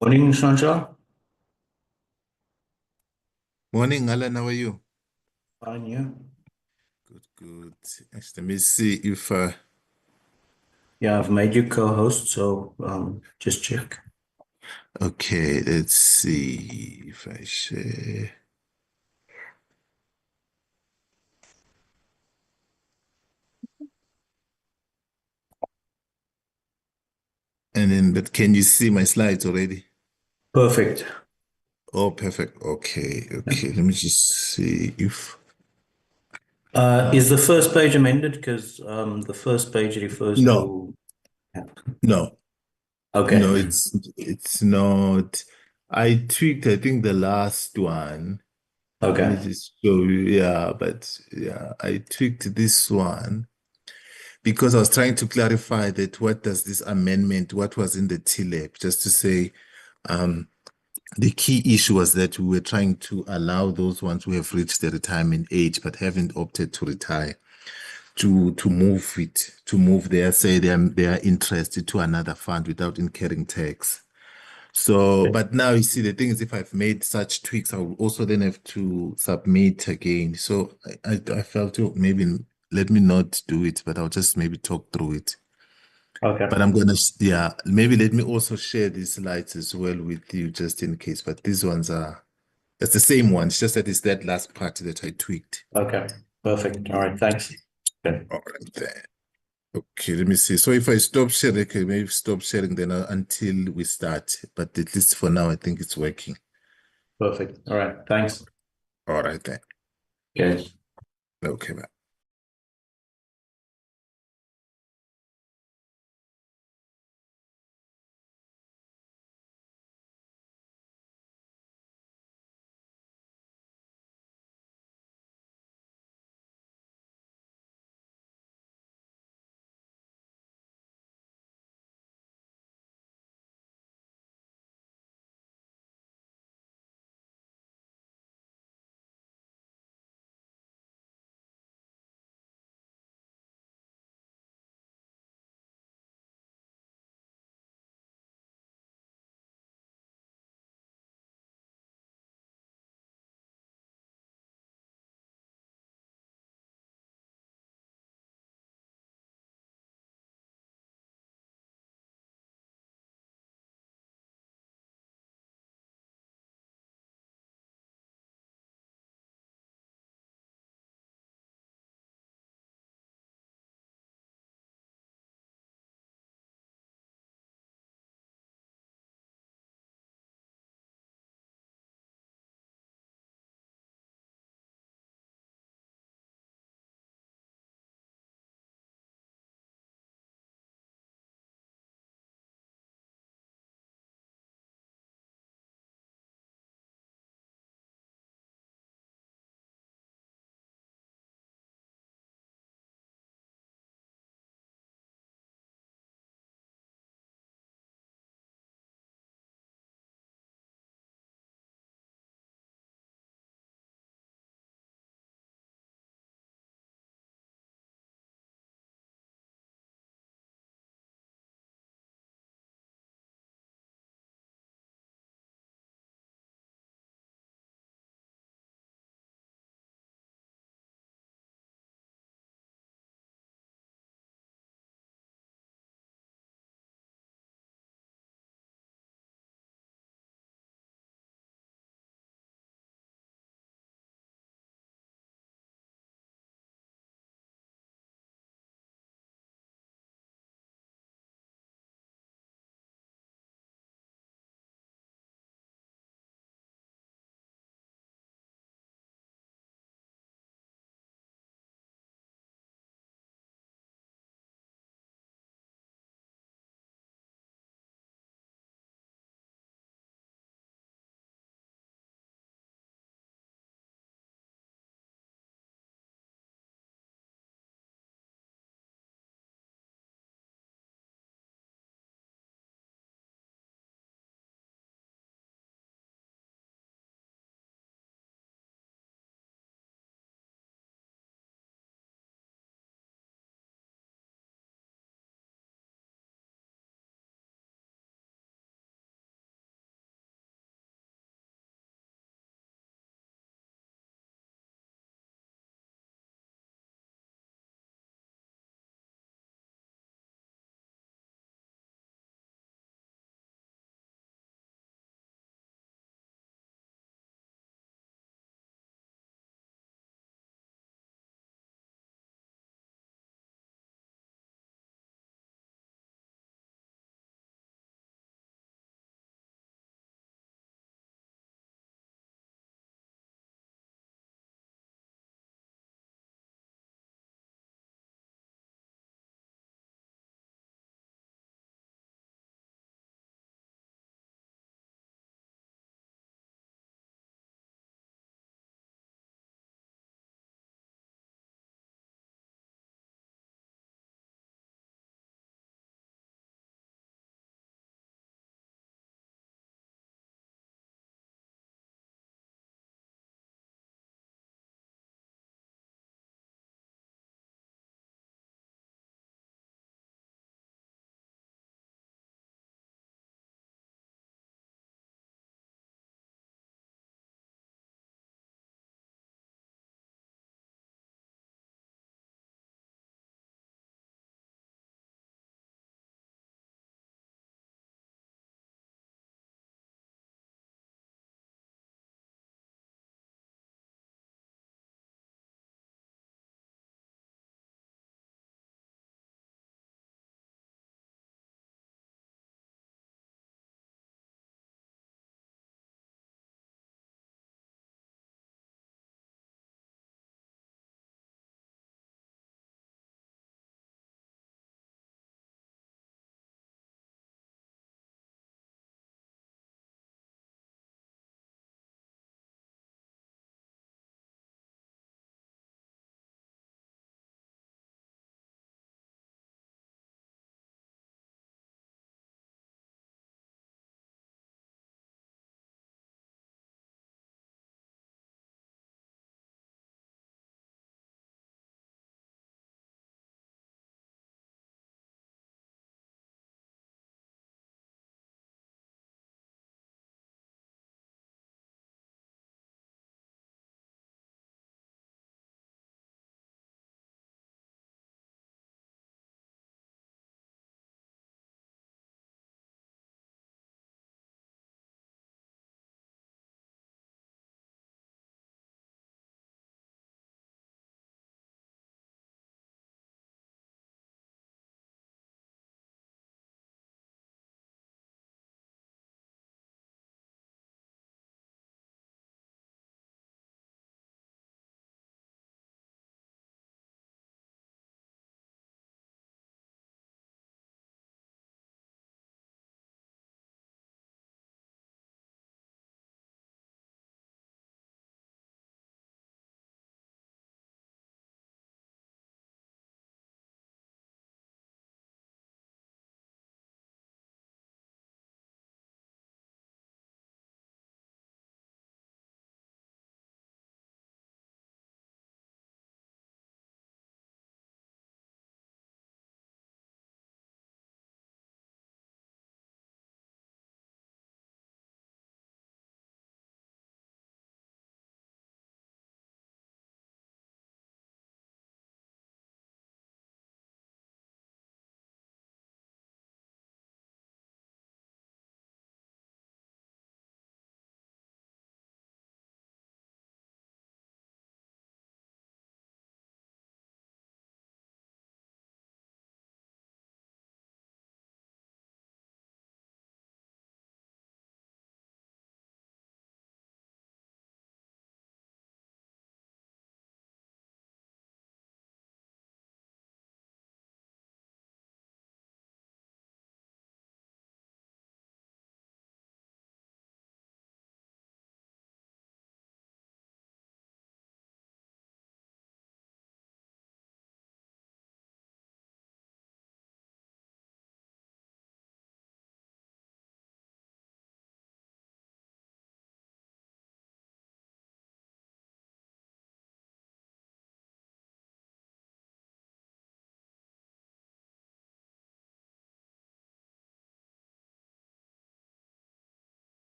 Morning, Sandra. Morning, Alan. How are you? Fine, yeah. Good, good. Let me see if Yeah, I've made you co-host, so just check. okay, let's see if I share. And then, but can you see my slides already? Perfect. Oh, perfect. Okay, Yeah. okay. Let me just see if Is the first page amended? Because the first page refers no, to. Yeah. no, Okay. no, it's not. I tweaked, I think the last one. Let me Okay. just show you. Yeah, but yeah, I tweaked this one because I was trying to clarify that what does this amendment, what was in the TLAB, just to say um, the key issue was that we were trying to allow those ones who have reached the retirement age but haven't opted to retire to move their say their interest to another fund without incurring tax. So, but now you see, the thing is, if I've made such tweaks, I will also then have to submit again. So I felt, oh, maybe let me not do it, but I'll just maybe talk through it. But Okay. I'm gonna, yeah, maybe let me also share these slides as well with you just in case. But these ones are, it's the same one. It's just that it's that last part that I tweaked. Okay. Perfect. All right. Thanks. Okay. All right, there. Okay, let me see. So if I stop sharing, okay, maybe stop sharing then until we start. But at least for now, I think it's working. Perfect. All right. Thanks. All right, then. Okay. Okay, bye.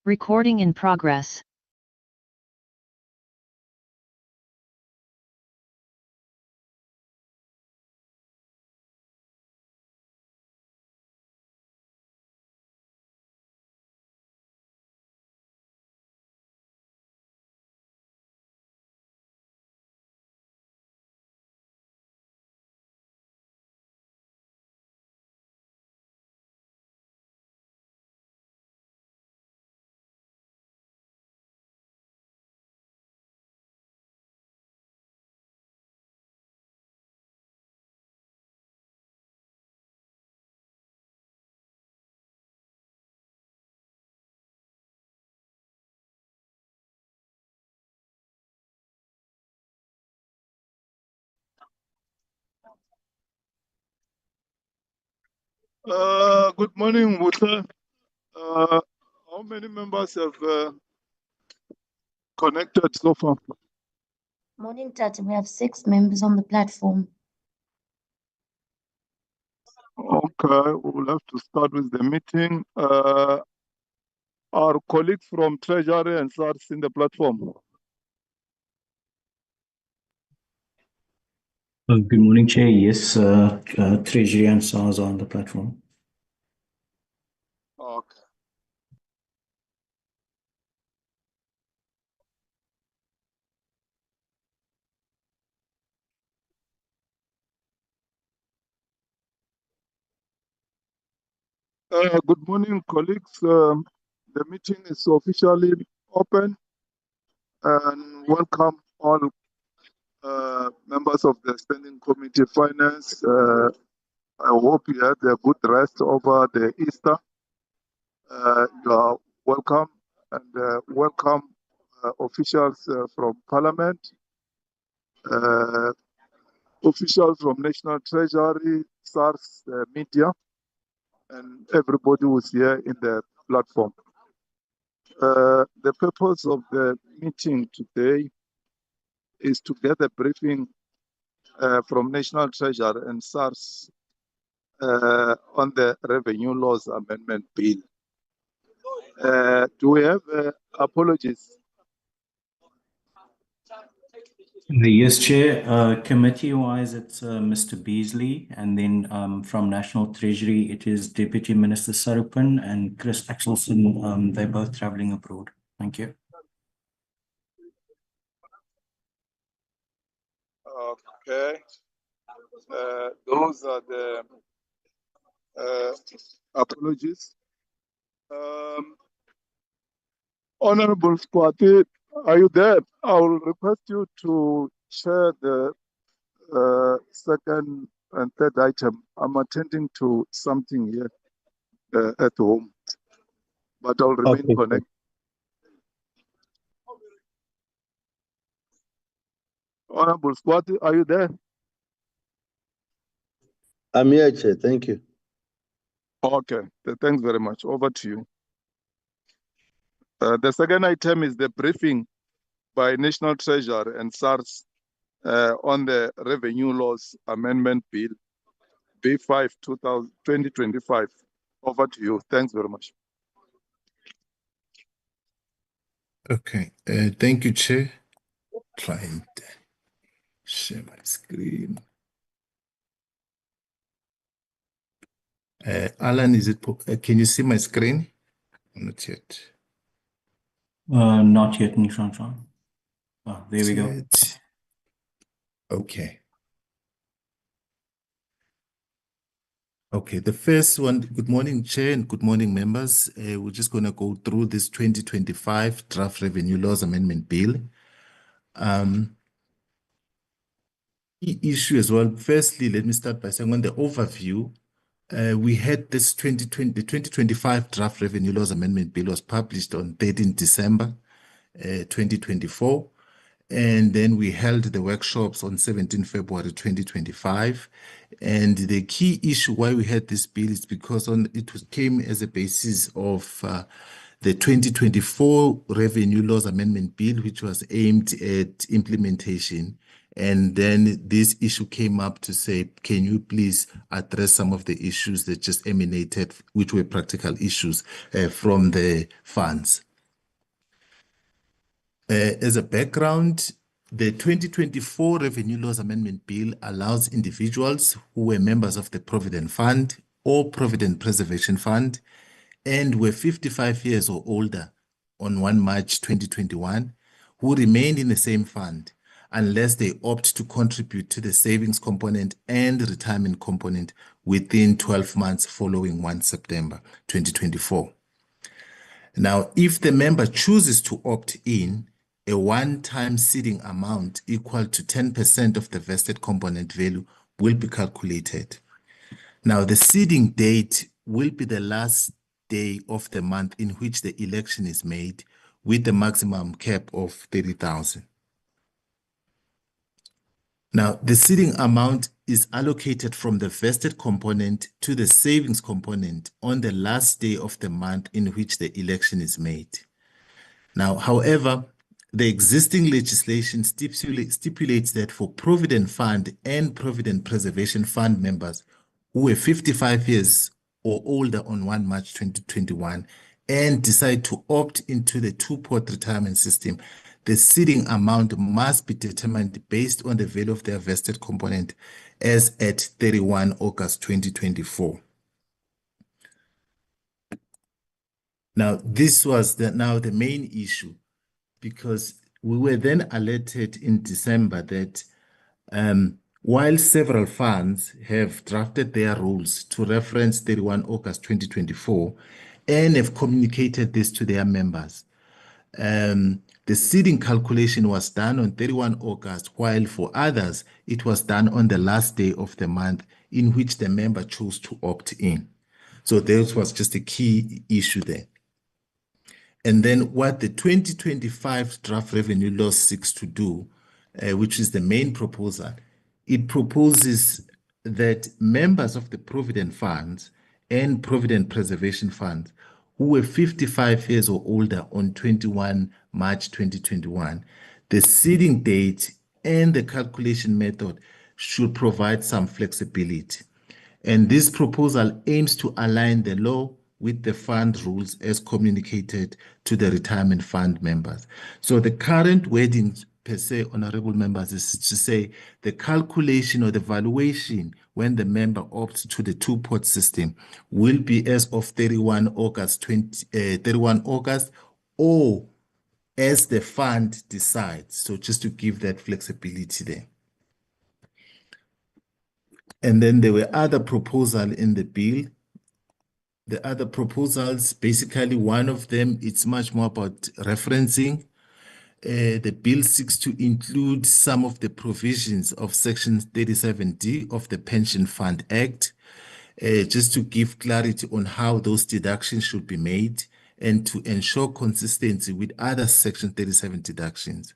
Recording in progress. Good morning, Mutla. How many members have connected so far? Morning, Tati. We have 6 members on the platform. Okay, we will have to start with the meeting. Our colleagues from Treasury and SARS in the platform. Good morning, Chair. Yes, Treasury and SARS are on the platform. Okay. Good morning, colleagues. The meeting is officially open, and welcome all members of the Standing Committee Finance. I hope you had a good rest over the Easter. You are welcome, and welcome officials from Parliament, officials from National Treasury, SARS, media, and everybody who's here in the platform. The purpose of the meeting today is to get a briefing from National Treasury and SARS on the Revenue Laws Amendment Bill. Do we have apologies? Yes, Chair. Committee-wise, it's Mr. Beasley, and then from National Treasury, it is Deputy Minister Sarupan and Chris Axelson. They're both traveling abroad. Thank you. Okay. Those are the apologies. Honorable Squati, are you there? I will request you to share the second and third item. I'm attending to something here at home, but I'll remain Okay, connected. Honorable Squati, are you there? I'm here, Chair. Thank you. Okay, thanks very much. Over to you. The second item is the briefing by National Treasury and SARS on the Revenue Laws Amendment Bill, B5 2025. Over to you. Thanks very much. Okay, thank you, Chair. Trying to share my screen. Alan, can you see my screen? Not yet. Not yet, Nishan. Oh, there we go. Okay. Okay, the first one, good morning, Chair, and good morning, members. We're just going to go through this 2025 Draft Revenue Laws Amendment Bill. Key issue as well. Firstly, let me start by saying on the overview, we had this 2025 Draft Revenue Laws Amendment Bill was published on 13 December 2024. And then we held the workshops on 17 February 2025. And the key issue why we had this bill is because came as a basis of the 2024 Revenue Laws Amendment Bill, which was aimed at implementation. And then this issue came up to say, can you please address some of the issues that just emanated, which were practical issues from the funds? As a background, the 2024 Revenue Laws Amendment Bill allows individuals who were members of the Provident Fund or Provident Preservation Fund and were 55 years or older on 1 March 2021 who remained in the same fund unless they opt to contribute to the savings component and retirement component within 12 months following 1 September 2024. Now, if the member chooses to opt in, a one-time seeding amount equal to 10% of the vested component value will be calculated. Now, the seeding date will be the last day of the month in which the election is made, with the maximum cap of 30,000. Now, the seeding amount is allocated from the vested component to the savings component on the last day of the month in which the election is made. Now, however, the existing legislation stipulates that for Provident Fund and Provident Preservation Fund members who were 55 years or older on 1 March 2021 and decide to opt into the two-pot retirement system, the seeding amount must be determined based on the value of their vested component as at 31 August 2024. Now, this was the main issue, because we were then alerted in December that while several funds have drafted their rules to reference 31 August 2024 and have communicated this to their members, the seeding calculation was done on 31 August, while for others, it was done on the last day of the month in which the member chose to opt in. So this was just a key issue there. And then what the 2025 draft revenue law seeks to do, which is the main proposal, it proposes that members of the Provident Funds and Provident Preservation Funds who were 55 years or older on 21 March 2021, the seeding date and the calculation method should provide some flexibility. And this proposal aims to align the law with the fund rules as communicated to the retirement fund members. So the current wording per se, honorable members, is to say the calculation or the valuation when the member opts to the two-pot system will be as of 31 August or as the fund decides. So just to give that flexibility there. And then there were other proposals in the bill. The other proposals, basically one of them, it's much more about referencing. The bill seeks to include some of the provisions of Section 37D of the Pension Fund Act, just to give clarity on how those deductions should be made and to ensure consistency with other Section 37 deductions.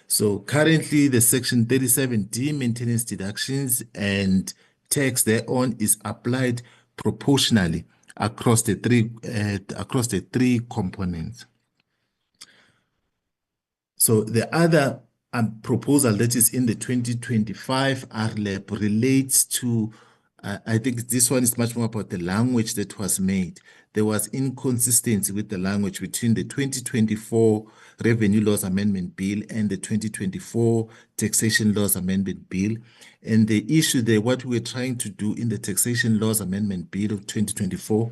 So currently the Section 37D maintenance deductions and tax thereon is applied proportionally across the three components. So the other proposal that is in the 2025 RLAP relates to, I think this one is much more about the language that was made. There was inconsistency with the language between the 2024 Revenue Laws Amendment Bill and the 2024 Taxation Laws Amendment Bill. And the issue there, what we're trying to do in the Taxation Laws Amendment Bill of 2024,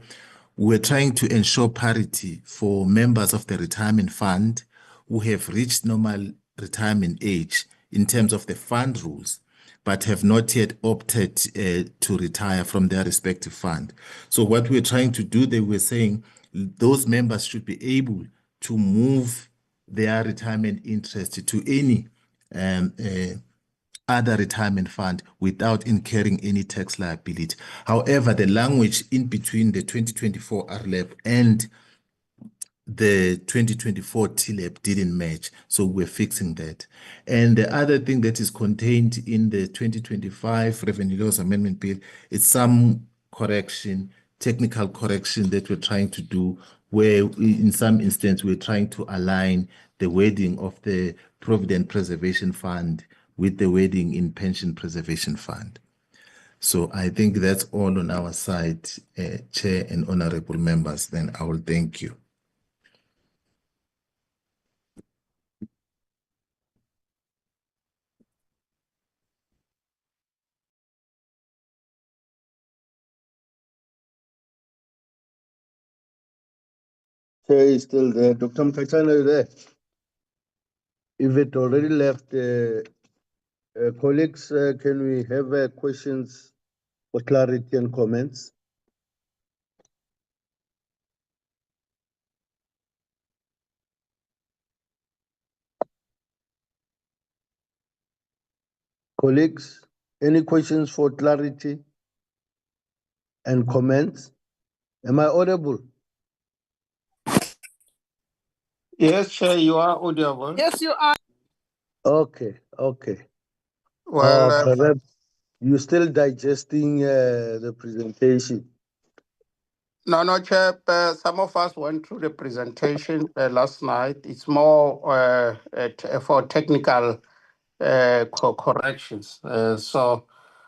we're trying to ensure parity for members of the retirement fund who have reached normal retirement age in terms of the fund rules, but have not yet opted to retire from their respective fund. So what we're trying to do, they were saying those members should be able to move their retirement interest to any other retirement fund without incurring any tax liability. However, the language in between the 2024 RLAP and the 2024 TLAP didn't match, so we're fixing that. And the other thing that is contained in the 2025 Revenue Laws Amendment Bill is some correction, technical correction that we're trying to do, where in some instance we're trying to align the wording of the Provident Preservation Fund with the wording in Pension Preservation Fund. So I think that's all on our side, Chair and honorable members. Then I will thank you. Chair is still there. Dr. Mkachana, are you there? If it already left, colleagues, can we have questions for clarity and comments? Colleagues, any questions for clarity and comments? Am I audible? Yes, Chair, you are audible. Yes, you are. Okay, okay. Well, Perhaps you're still digesting the presentation. no, Chair. Some of us went through the presentation last night. It's more for technical corrections. So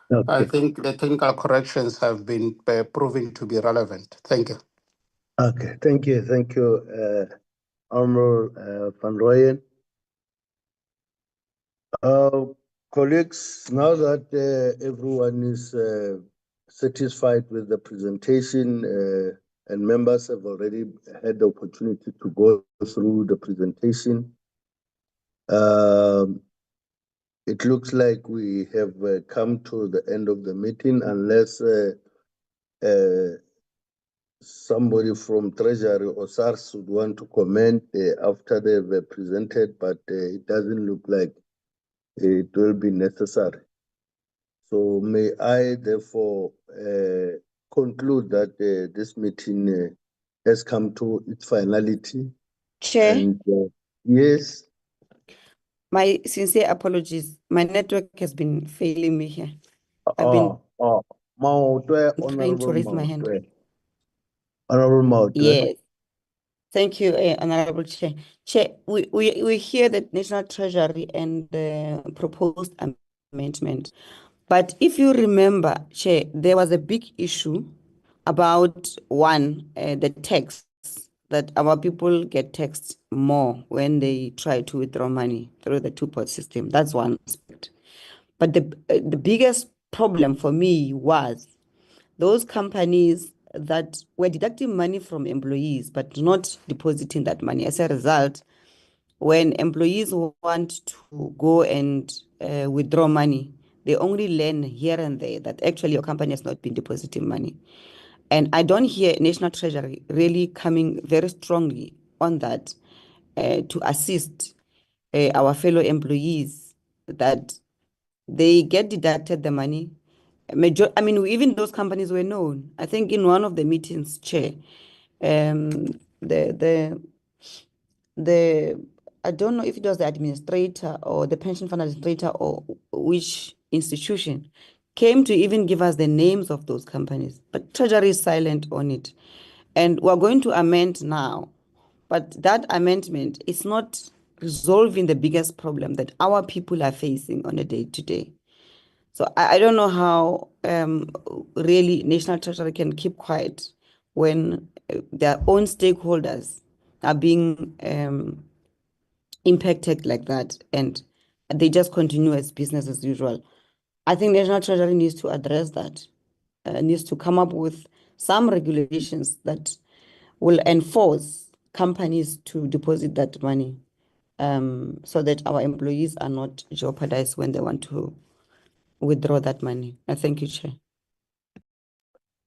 I Okay, think the technical corrections have been proven to be relevant. Thank you. okay. Thank you, Honorable Van Rooyen. Colleagues, now that everyone is satisfied with the presentation and members have already had the opportunity to go through the presentation, it looks like we have come to the end of the meeting unless somebody from Treasury or SARS would want to comment after they've presented, but it doesn't look like it will be necessary. So may I therefore conclude that this meeting has come to its finality. Chair, And yes, my sincere apologies. My network has been failing me here. I've been Maotwe, trying to Honorable raise my hand. Maotwe. Honorable Maotwe. Yes. Thank you, Honorable Chair. Chair, we hear that National Treasury and the proposed amendment. But if you remember, Chair, there was a big issue about the tax, that our people get taxed more when they try to withdraw money through the two-pot system. That's one aspect. But the biggest problem for me was those companies that were deducting money from employees but not depositing that money. As a result, when employees want to go and withdraw money, they only learn here and there that actually your company has not been depositing money. And I don't hear National Treasury really coming very strongly on that to assist our fellow employees that they get deducted the money. Even those companies were known. I think in one of the meetings, Chair, the I don't know if it was the administrator or the pension fund administrator or which institution came to even give us the names of those companies, but Treasury is silent on it. And we're going to amend now, but that amendment is not resolving the biggest problem that our people are facing on a day-to-day. So I don't know how really National Treasury can keep quiet when their own stakeholders are being impacted like that, and they just continue as business as usual. I think National Treasury needs to address that, needs to come up with some regulations that will enforce companies to deposit that money, so that our employees are not jeopardized when they want to withdraw that money. I thank you, Chair.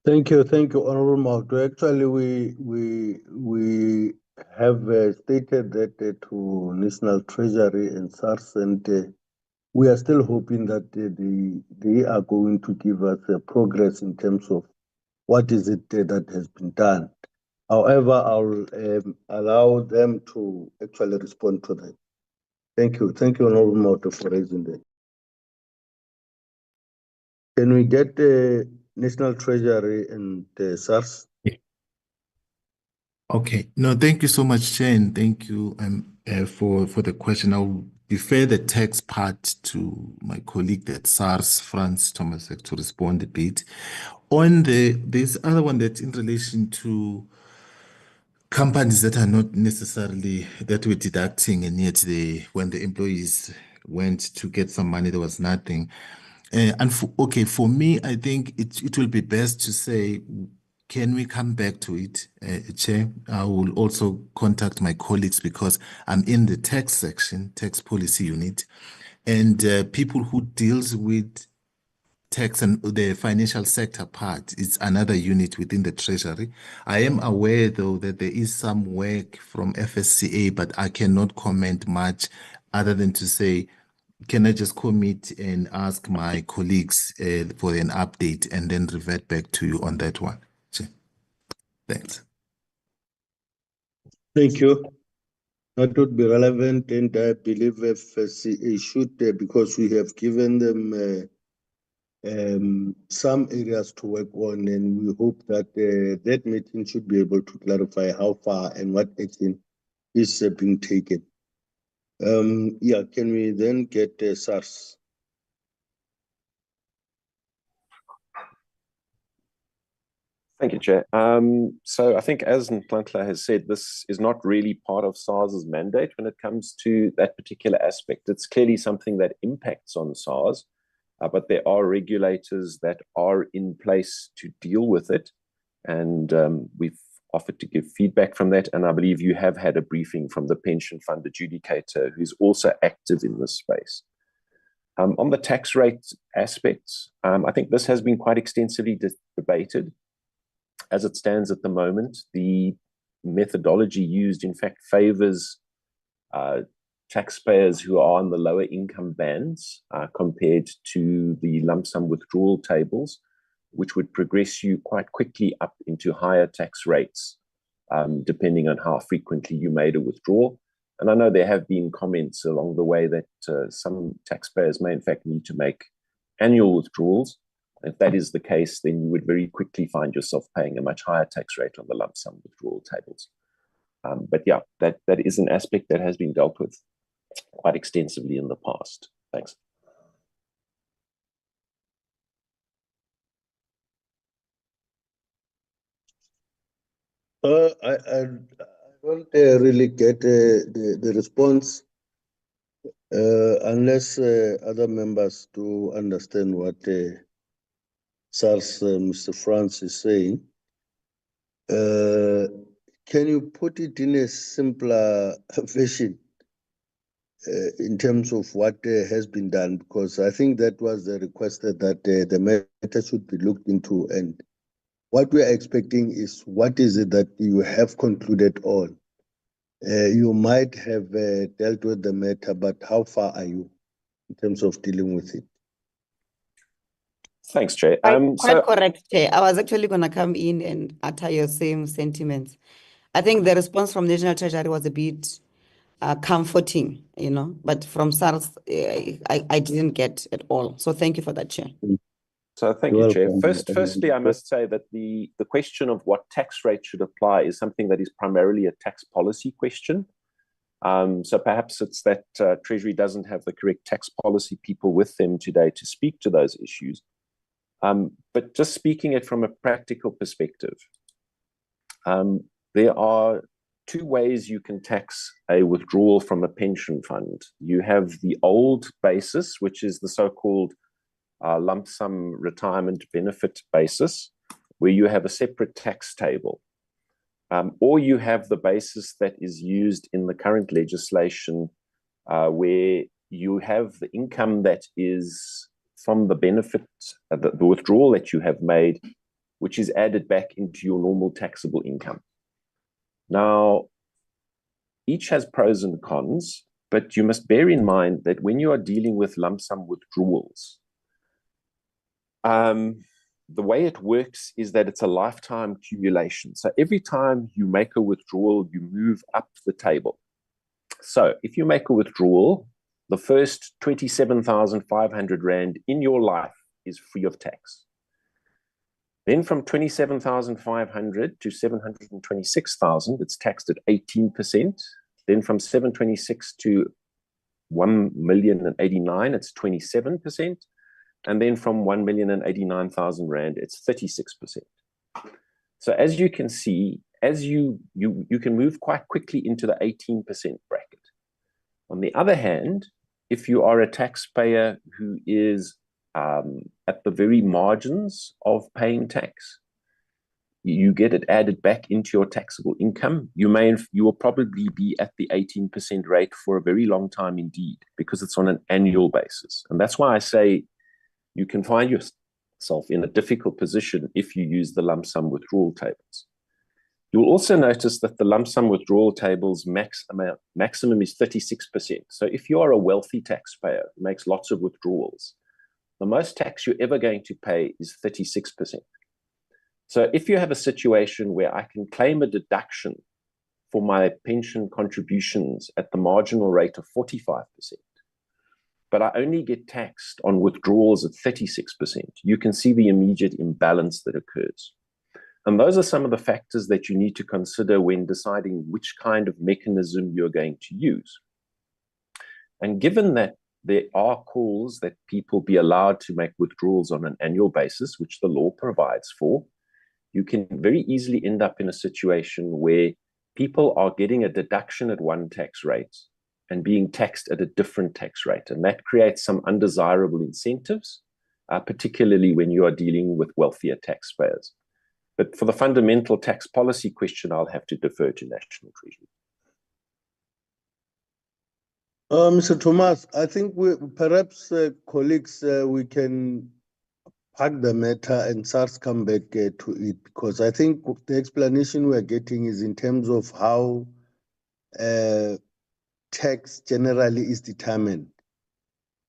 thank you, Honorable Maotwe. Actually, we have stated that to National Treasury and SARS, and we are still hoping that they are going to give us progress in terms of what is it that has been done. However, I'll allow them to actually respond to that. Thank you, Honorable Maotwe, for raising that. Can we get the National Treasury and SARS? Okay. No, thank you so much, Chair, and thank you for the question. I'll defer the text part to my colleague at SARS, Franz Tomasek, to respond a bit. On this other one that's in relation to companies that are not necessarily that we're deducting, and yet when the employees went to get some money, there was nothing. For me, I think it will be best to say can we come back to it, Chair? I will also contact my colleagues because I'm in the tax section, tax policy unit, and people who deals with tax and the financial sector part is another unit within the Treasury. I am aware, though, that there is some work from FSCA, but I cannot comment much other than to say, can I just commit and ask my colleagues for an update and then revert back to you on that one? Chair. Thanks. Thank you. That would be relevant, and I believe FSCA should, because we have given them some areas to work on, and we hope that that meeting should be able to clarify how far and what action is being taken. Yeah, can we then get SARS? Thank you, Chair. So I think, as Nhlanhla has said, this is not really part of SARS's mandate when it comes to that particular aspect. It's clearly something that impacts on SARS, but there are regulators that are in place to deal with it. And we've offered to give feedback from that. And I believe you have had a briefing from the pension fund adjudicator, who's also active in this space. On the tax rate aspects, I think this has been quite extensively debated. As it stands at the moment, the methodology used, in fact, favors taxpayers who are on the lower income bands compared to the lump sum withdrawal tables, which would progress you quite quickly up into higher tax rates, depending on how frequently you made a withdrawal. And I know there have been comments along the way that some taxpayers may, in fact, need to make annual withdrawals. If that is the case, then you would very quickly find yourself paying a much higher tax rate on the lump sum withdrawal tables. But yeah, that is an aspect that has been dealt with quite extensively in the past. Thanks. I don't really get the response unless other members do understand what SARS, Mr. Franz is saying. Can you put it in a simpler version in terms of what has been done? Because I think that was the request that the matter should be looked into, and what we are expecting is what is it that you have concluded on? You might have dealt with the matter, but how far are you in terms of dealing with it? Thanks, Chair. Quite correct, Chair. I was actually going to come in and utter your same sentiments. I think the response from National Treasury was a bit comforting, but from SARS, I didn't get at all. So thank you for that, Chair. So thank you, Chair. Firstly, I must say that the question of what tax rate should apply is something that is primarily a tax policy question. So perhaps it's that Treasury doesn't have the correct tax policy people with them today to speak to those issues. But just speaking it from a practical perspective, there are two ways you can tax a withdrawal from a pension fund. You have the old basis, which is the so-called lump sum retirement benefit basis, where you have a separate tax table. Or you have the basis that is used in the current legislation, where you have the income that is from the benefit, the withdrawal that you have made, which is added back into your normal taxable income. Now, each has pros and cons, but you must bear in mind that when you are dealing with lump sum withdrawals, the way it works is that it's a lifetime accumulation. So every time you make a withdrawal, you move up the table. So if you make a withdrawal, the first 27,500 Rand in your life is free of tax. Then from 27,500 to 726,000, it's taxed at 18%. Then from 726 to 1,089,000, it's 27%. And then from 1,089,000 Rand, it's 36%. So as you can see, as you can move quite quickly into the 18% bracket. On the other hand, if you are a taxpayer who is at the very margins of paying tax, you get it added back into your taxable income, you will probably be at the 18% rate for a very long time indeed, because it's on an annual basis. And that's why I say you can find yourself in a difficult position if you use the lump sum withdrawal tables. You'll also notice that the lump sum withdrawal tables maximum is 36%. So if you are a wealthy taxpayer who makes lots of withdrawals, the most tax you're ever going to pay is 36%. So if you have a situation where I can claim a deduction for my pension contributions at the marginal rate of 45%, but I only get taxed on withdrawals at 36%, you can see the immediate imbalance that occurs. And those are some of the factors that you need to consider when deciding which kind of mechanism you're going to use. And given that there are calls that people be allowed to make withdrawals on an annual basis, which the law provides for, you can very easily end up in a situation where people are getting a deduction at one tax rate and being taxed at a different tax rate. And that creates some undesirable incentives, particularly when you are dealing with wealthier taxpayers. But for the fundamental tax policy question, I'll have to defer to National Treasury. Mr. Thomas, I think perhaps colleagues, we can park the matter and SARS come back to it, because I think the explanation we're getting is in terms of how tax generally is determined.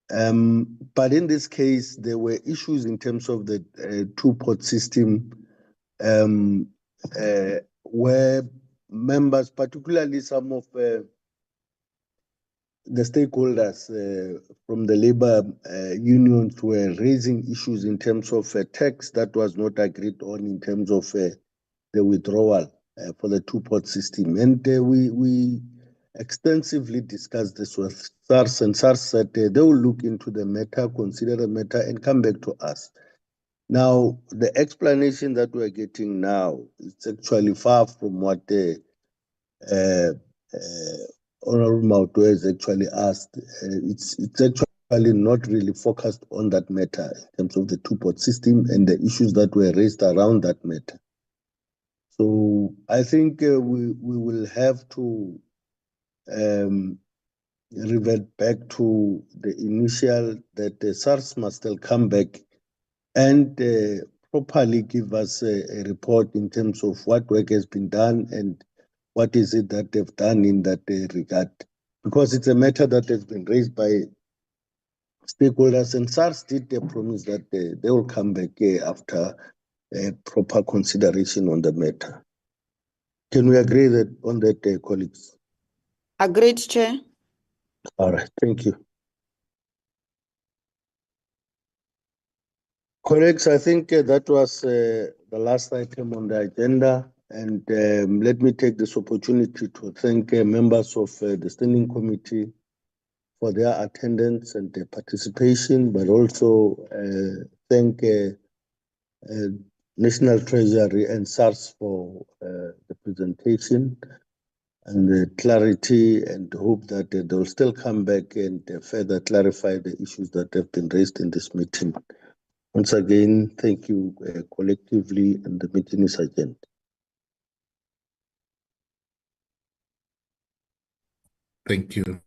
But in this case, there were issues in terms of the two-pot system where members, particularly some of the stakeholders from the labor unions, were raising issues in terms of a tax that was not agreed on in terms of the withdrawal for the two-pot system. And we extensively discussed this with SARS, and SARS said they will look into the matter, consider the matter, and come back to us. Now, the explanation that we're getting now is actually far from what the Honorable Mauto has actually asked. It's actually not really focused on that matter in terms of the two-pot system and the issues that were raised around that matter. So I think we will have to revert back to the initial that the SARS must still come back and properly give us a report in terms of what work has been done and what is it that they've done in that regard. Because it's a matter that has been raised by stakeholders, and SARS did promise that they will come back after proper consideration on the matter. Can we agree on that, colleagues? Agreed, Chair. All right, thank you. Colleagues, I think that was the last item on the agenda. And let me take this opportunity to thank members of the Standing Committee for their attendance and their participation, but also thank National Treasury and SARS for the presentation and the clarity, and hope that they'll still come back and further clarify the issues that have been raised in this meeting. Once again, thank you collectively, and the meeting is adjourned. Thank you.